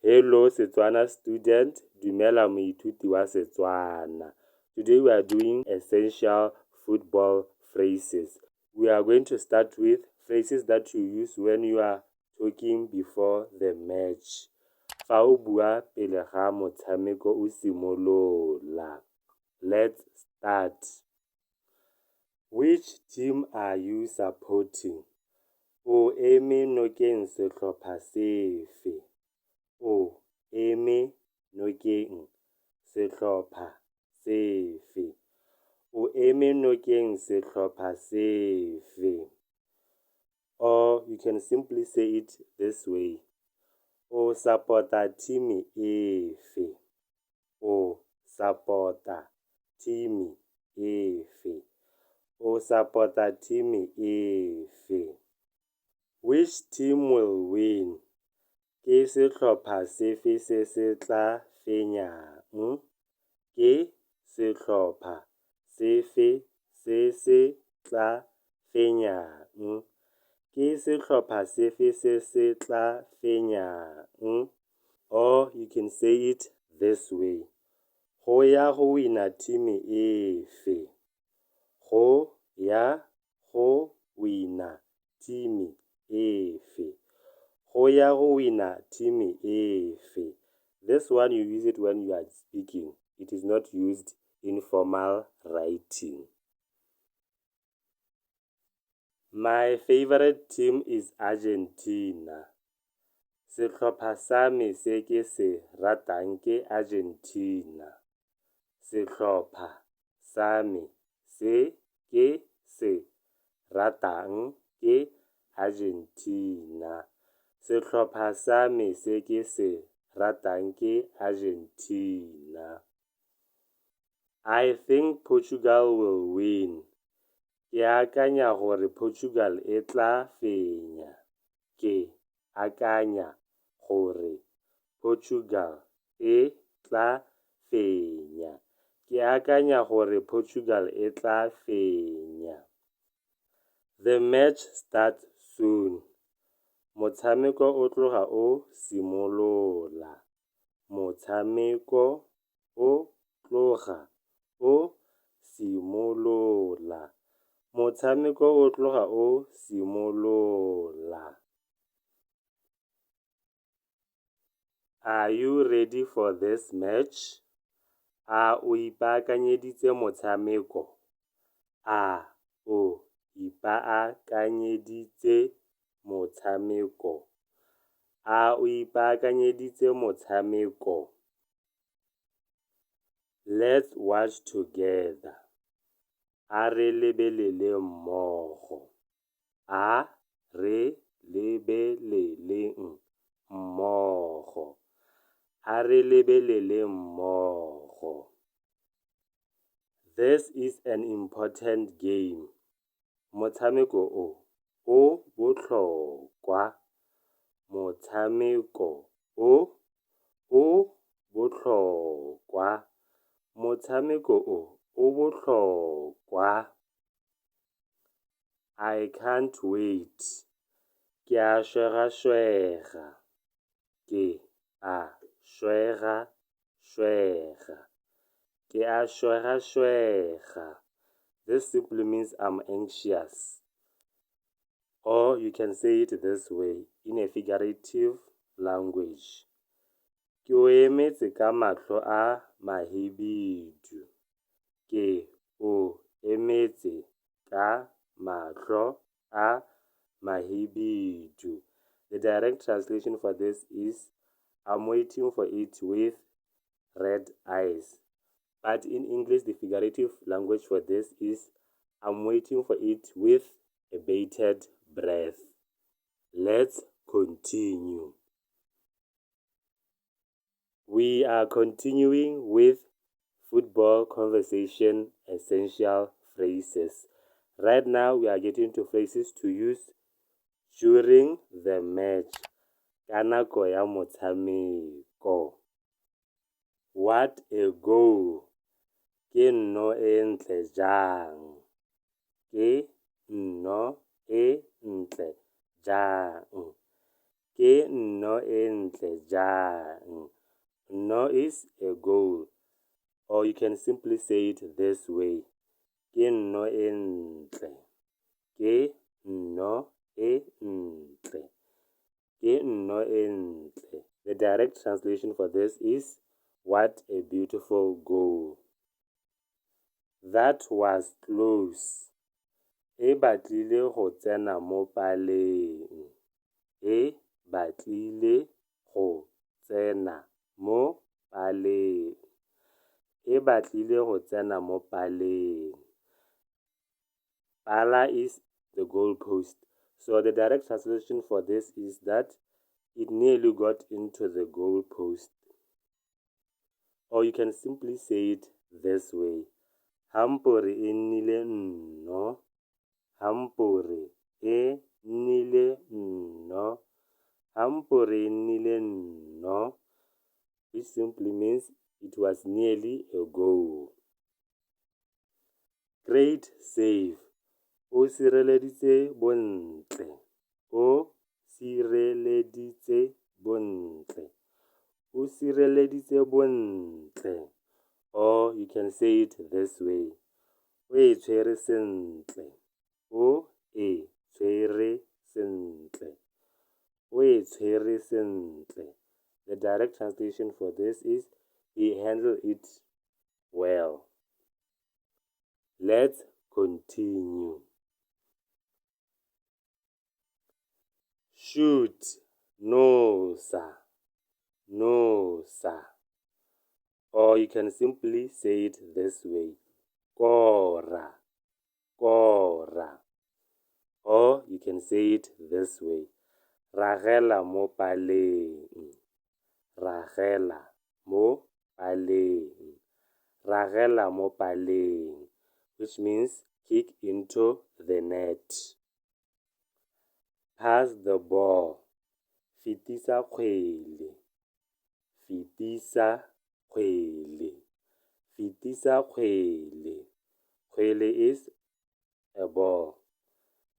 Hello Setswana student, dumela moithuti wa Setswana. Today we are doing essential football phrases. We are going to start with phrases that you use when you are talking before the match. Fa o bua pele ga motshameko o simolola. Let's start. Which team are you supporting? O eme nokeng sehlopha sefe? O eme nokeng sehlopha sefe? O eme nokeng sehlopha sefe? Or you can simply say it this way. O supporta team efe? O supporta team efe? O supporta team efe? Which team will win? Ke sehlopha sefe se se tla fenyang? Ke sehlopha sefe se se tla fenyang? Ke sehlopha sefe se se tla fenyang? Or you can say it this way. Go ya go wina team efe? Go ya go wina team efe? Go ya go wina team efe? This one you use it when you are speaking. It is not used in formal writing. My favorite team is Argentina. Sehlopha sa me se ke se ratang ke Argentina. Sehlopha sa me se ke se ratang ke Argentina. Sehlopha sa me se ke se ratang ke Argentina. I think Portugal will win. Ke akanya gore Portugal e tla fenya. Ke akanya gore Portugal e tla fenya. Ke akanya gore Portugal e tla fenya. The match starts soon. Motshameko o tloga o simolola. Motshameko o tloga o simolola. Motshameko o tloga o simolola. Are you ready for this match? A o ipaakanyeditse motshameko? A o ipaakanyeditse motshameko? A o ipaakanyeditse motshameko? Let's watch together. A re lebelele mmogo. A re lebeleleng mmogo. A re lebelele mmogo. This is an important game. Motshameko o botlhokwa. Motshameko o botlhokwa. Motshameko o botlhokwa. I can't wait. Ke a swega-swega. Ke a swega-swega. Ke a swega-swega. This simply means I'm anxious. Or you can say it this way in a figurative language. Ke o emetse ka mahlo a mahibidu. Ke o emetse ka mahlo a mahibidu. The direct translation for this is, I'm waiting for it with red eyes. But in English, the figurative language for this is, I'm waiting for it with a bated breath. Let's continue. We are continuing with football conversation essential phrases. Right now, we are getting to phrases to use during the match. Ka nako ya motshameko. What a goal! Ke nno e ntle jang. Ke nno e ntle jang. Ke nno e ntle jang. Nno is a goal. Or you can simply say it this way. Ke nno e ntle. Ke nno e ntle. Ke nno e ntle. The direct translation for this is, what a beautiful goal. That was close. E batlile go tsena mo paleng. E batlile go tsena mo paleng. E batlile go tsena mo paleng. Pala is the goalpost. So the direct translation for this is that it nearly got into the goalpost. Or you can simply say it this way. Hampore e nnile nno. Hampore e nnile nno. Hampore e nnile nno. Which simply means it was nearly a goal. Great save. O sireleditse bontle. O sireleditse bontle. O sireleditse bontle. Or you can say it this way. O e tshwere sentle. O e tshwere sentle. O e tshwere sentle. The direct translation for this is, he handled it well. Let's continue. Shoot. No, sir. No, sir. Or you can simply say it this way. Kora. Kora. Or you can say it this way. Ragela mo paleng. Ragela mo paleng. Ragela mo paleng. Which means kick into the net. Pass the ball. Fitisa kgwele. Fitisa kgwele. Fitisa kgwele. Kgwele is a ball.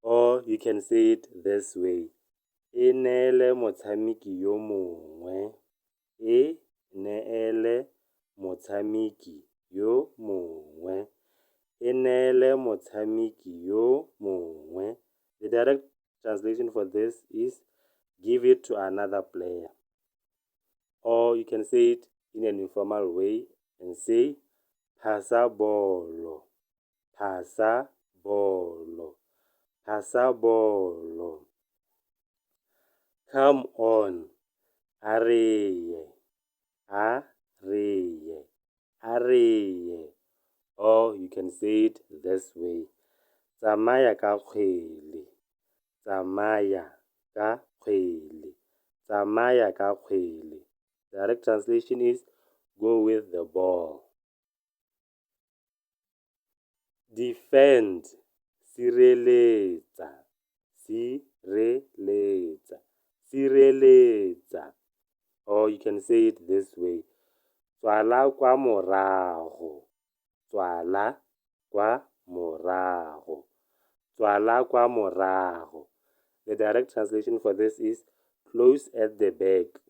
Or you can say it this way. E neele motshameki yo mongwe. E neele motshameki yo mongwe. E neele motshameki yo mongwe. The direct translation for this is, give it to another player. Or you can say it in an informal way and say, phasa bolo. Phasa bolo. Phasa bolo. Come on. Areye. Areye. Areye. Or you can say it this way. Tsamaya ka kgwele. Tsamaya ka kgwele. Tsamaya ka kgwele. Direct translation is, go with the ball. Defend. Sireletsa. Sireletsa. Sireletsa. Or you can say it this way. Tswala kwa morago. Tswala kwa morago. Tswala kwa morago. The direct translation for this is, close at the back.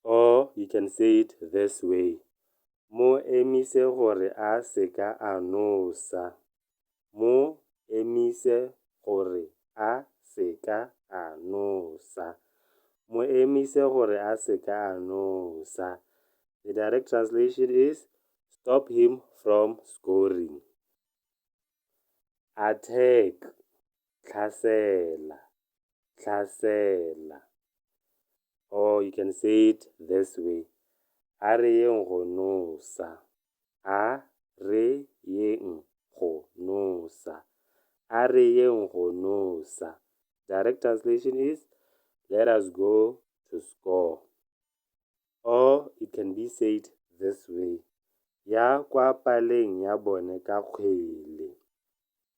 Or you can say it this way. Mo emise gore a seka a nosa. Mo emise gore a seka a nosa. Mo emise gore a seka a nosa. The direct translation is, stop him from scoring. Attack. Tlhasela. Tlhasela. Or you can say it this way. A re yeng go nosa. A re yeng go nosa. A re yeng go nosa. Direct translation is, let us go to score. Or it can be said this way. Ya kwa paleng ya bone ka kgwele.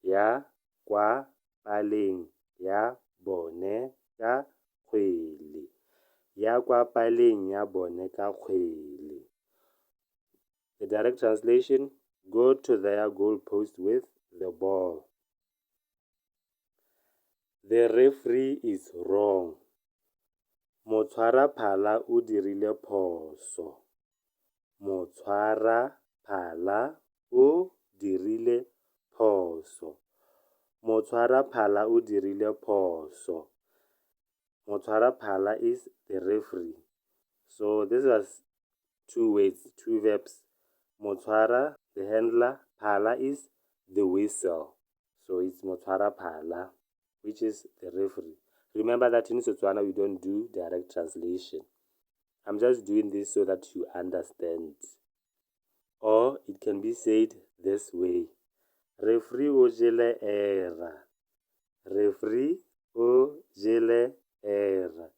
Ya kwa paleng ya bone ka kgwele. Ya kwa paleng ya bone ka kgwele. The direct translation, go to their goal post with the ball. The referee is wrong. Motshwaraphala o dirile phoso. Motshwaraphala o dirile phoso. Motshwaraphala o dirile phoso. Motshwaraphala is the referee. So this was two words, two verbs. Motshwara, the handler. Phala is the whistle. So it's Motshwaraphala, which is the referee. Remember that in Setswana we don't do direct translation. I'm just doing this so that you understand. Or it can be said this way. Referee o jele era. Referee o jele era.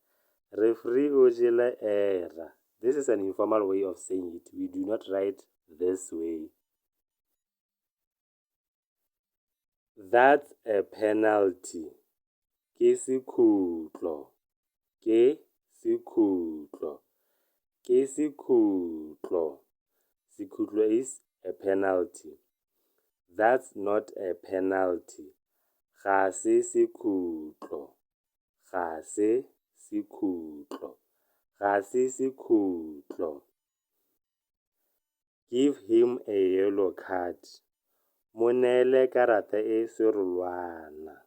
Referee o jele era. This is an informal way of saying it. We do not write this way. That's a penalty. Ke sekhutlo. Ke sekhutlo. Ke sekhutlo. Sekhutlo is a penalty. That's not a penalty. Ga se sekhutlo. Ga se sekhutlo. Ga se sekhutlo. Give him a yellow card. Mo neele karata e serolwana.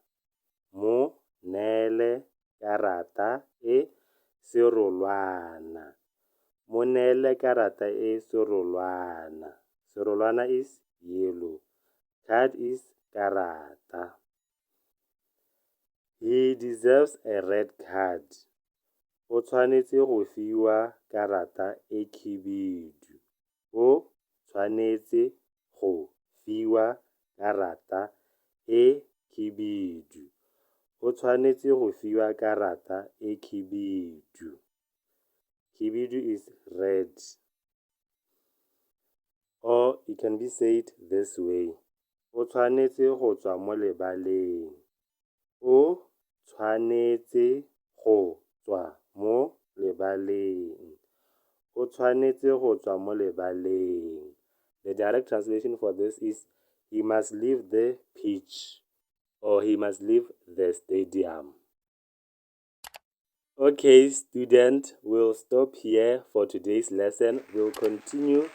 Mo neele karata e serolwana. Mo neele karata e serolwana. Serolwana is yellow. Card is karata. He deserves a red card. O tshwanetse go fiwa karata e khibidu. O tshwanetse go fiwa karata e khibidu. O tshwanetse go fiwa karata e khibidu. Khibidu is red. Or it can be said this way. O tshwanetse go tswa mo lebaleng. O tshwanetse go tswa mo lebaleng. O tshwanetse go tswa mo lebaleng. The direct translation for this is, he must leave the pitch, or he must leave the stadium. Okay, student, we'll stop here for today's lesson. We'll continue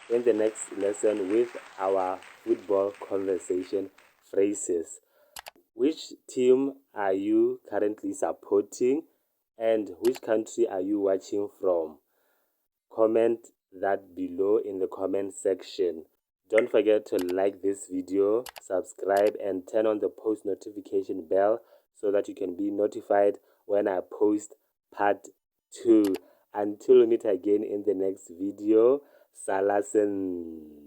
in the next lesson with our football conversation phrases. Which team are you currently supporting, and which country are you watching from? Comment that below in the comment section. Don't forget to like this video, subscribe, and turn on the post notification bell so that you can be notified when I post part 2. Until we meet again in the next video, Salasen.